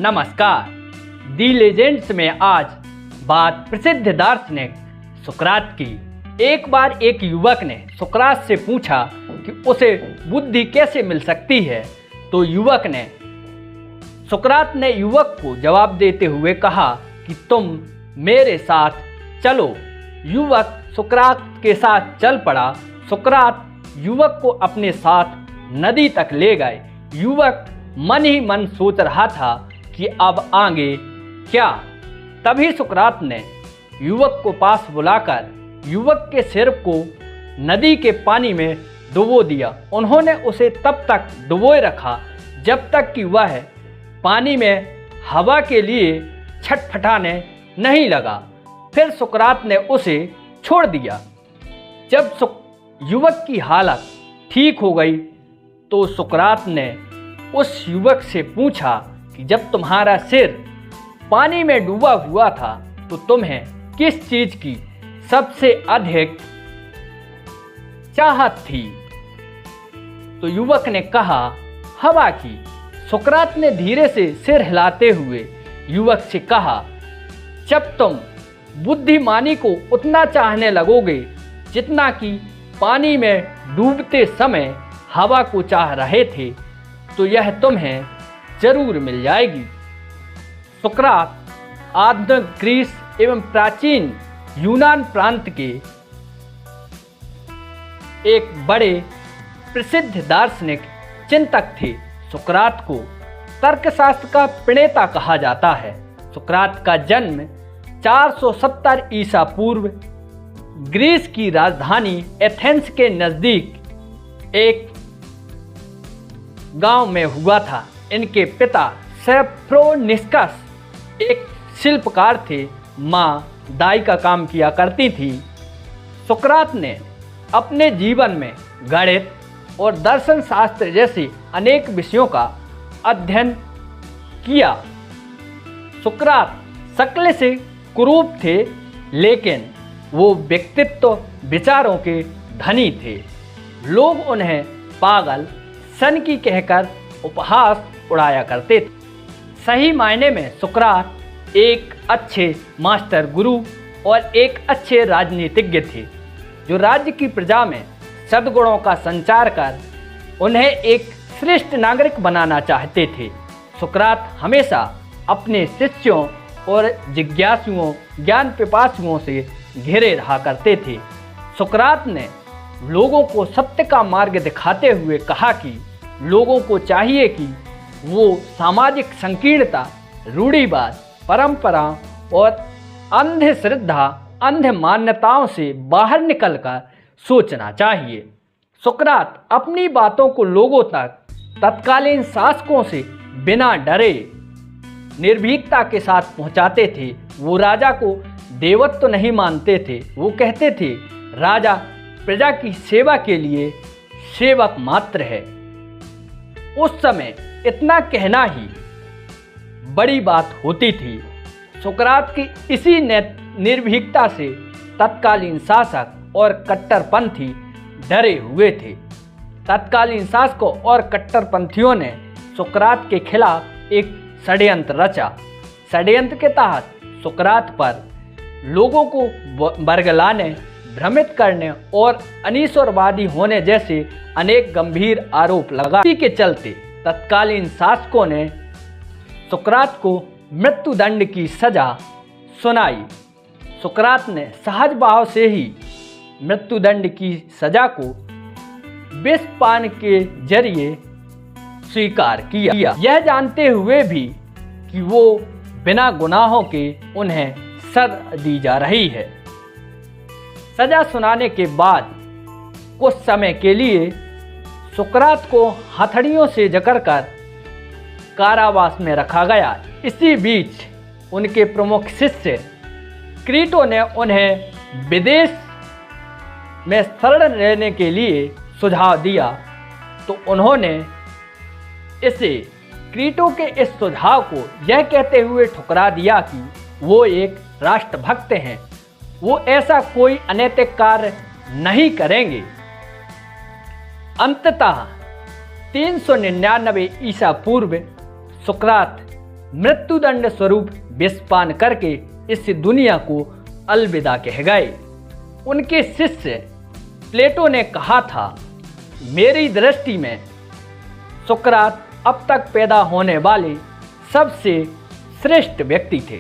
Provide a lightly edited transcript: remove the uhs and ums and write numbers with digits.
नमस्कार। दी लेजेंड्स में आज बात प्रसिद्ध दार्शनिक सुकरात की। एक बार एक युवक ने सुकरात से पूछा कि उसे बुद्धि कैसे मिल सकती है। तो सुकरात ने युवक को जवाब देते हुए कहा कि तुम मेरे साथ चलो। युवक सुकरात के साथ चल पड़ा। सुकरात युवक को अपने साथ नदी तक ले गए। युवक मन ही मन सोच रहा था कि अब आगे क्या। तभी सुकरात ने युवक को पास बुलाकर युवक के सिर को नदी के पानी में डुबो दिया। उन्होंने उसे तब तक डुबोए रखा जब तक कि वह पानी में हवा के लिए छटपटाने नहीं लगा। फिर सुकरात ने उसे छोड़ दिया। जब युवक की हालत ठीक हो गई तो सुकरात ने उस युवक से पूछा कि जब तुम्हारा सिर पानी में डूबा हुआ था तो तुम्हें किस चीज़ की सबसे अधिक चाहत थी। तो युवक ने कहा हवा की। सुकरात ने धीरे से सिर हिलाते हुए युवक से कहा जब तुम बुद्धिमानी को उतना चाहने लगोगे जितना कि पानी में डूबते समय हवा को चाह रहे थे तो यह तुम्हें जरूर मिल जाएगी। सुकरात आधुनिक ग्रीस एवं प्राचीन यूनान प्रांत के एक बड़े प्रसिद्ध दार्शनिक चिंतक थे। सुकरात को तर्कशास्त्र का प्रणेता कहा जाता है। सुकरात का जन्म 470 ईसा पूर्व ग्रीस की राजधानी एथेंस के नज़दीक एक गांव में हुआ था। इनके पिता सेफ्रोनिस्कस एक शिल्पकार थे। माँ दाई का काम किया करती थी। सुकरात ने अपने जीवन में गणित और दर्शन शास्त्र जैसे अनेक विषयों का अध्ययन किया। सुकरात शक्ल से कुरूप थे लेकिन वो व्यक्तित्व विचारों के धनी थे। लोग उन्हें पागल सन की कहकर उपहास उड़ाया करते थे। सही मायने में सुकरात एक अच्छे मास्टर गुरु और एक अच्छे राजनीतिज्ञ थे जो राज्य की प्रजा में सद्गुणों का संचार कर उन्हें एक श्रेष्ठ नागरिक बनाना चाहते थे। सुकरात हमेशा अपने शिष्यों और जिज्ञासुओं ज्ञान पिपासुओं से घिरे रहा करते थे। सुकरात ने लोगों को सत्य का मार्ग दिखाते हुए कहा कि लोगों को चाहिए कि वो सामाजिक संकीर्णता, रूढ़िवाद, परंपरा और अंधश्रद्धा, अंध मान्यताओं से बाहर निकलकर सोचना चाहिए। सुकरात अपनी बातों को लोगों तक तत्कालीन शासकों से बिना डरे निर्भीकता के साथ पहुंचाते थे। वो राजा को देवत्व तो नहीं मानते थे। वो कहते थे राजा प्रजा की सेवा के लिए सेवक मात्र है। उस समय इतना कहना ही बड़ी बात होती थी। सुकरात की इसी निर्भीकता से तत्कालीन शासक और कट्टरपंथी डरे हुए थे। तत्कालीन शासकों और कट्टरपंथियों ने सुकरात के खिलाफ एक षड्यंत्र रचा। षड्यंत्र के तहत सुकरात पर लोगों को बरगलाने, भ्रमित करने और अनीश्वरवादी होने जैसे अनेक गंभीर आरोप लगाए। इसी के चलते तत्कालीन शासकों ने सुकरात को मृत्युदंड की सजा सुनाई। सुकरात ने सहज भाव से ही मृत्युदंड की सजा को विषपान के जरिए स्वीकार किया, यह जानते हुए भी कि वो बिना गुनाहों के उन्हें सजा दी जा रही है। सजा सुनाने के बाद कुछ समय के लिए सुकरात को हथड़ियों से जकड़कर कारावास में रखा गया। इसी बीच उनके प्रमुख शिष्य क्रीटो ने उन्हें विदेश में शरण रहने के लिए सुझाव दिया तो उन्होंने क्रीटो के इस सुझाव को यह कहते हुए ठुकरा दिया कि वो एक राष्ट्रभक्त हैं, वो ऐसा कोई अनैतिक कार्य नहीं करेंगे। अंततः 399 ईसा पूर्व सुकरात मृत्युदंड स्वरूप विषपान करके इस दुनिया को अलविदा कह गए। उनके शिष्य प्लेटो ने कहा था, मेरी दृष्टि में सुकरात अब तक पैदा होने वाले सबसे श्रेष्ठ व्यक्ति थे।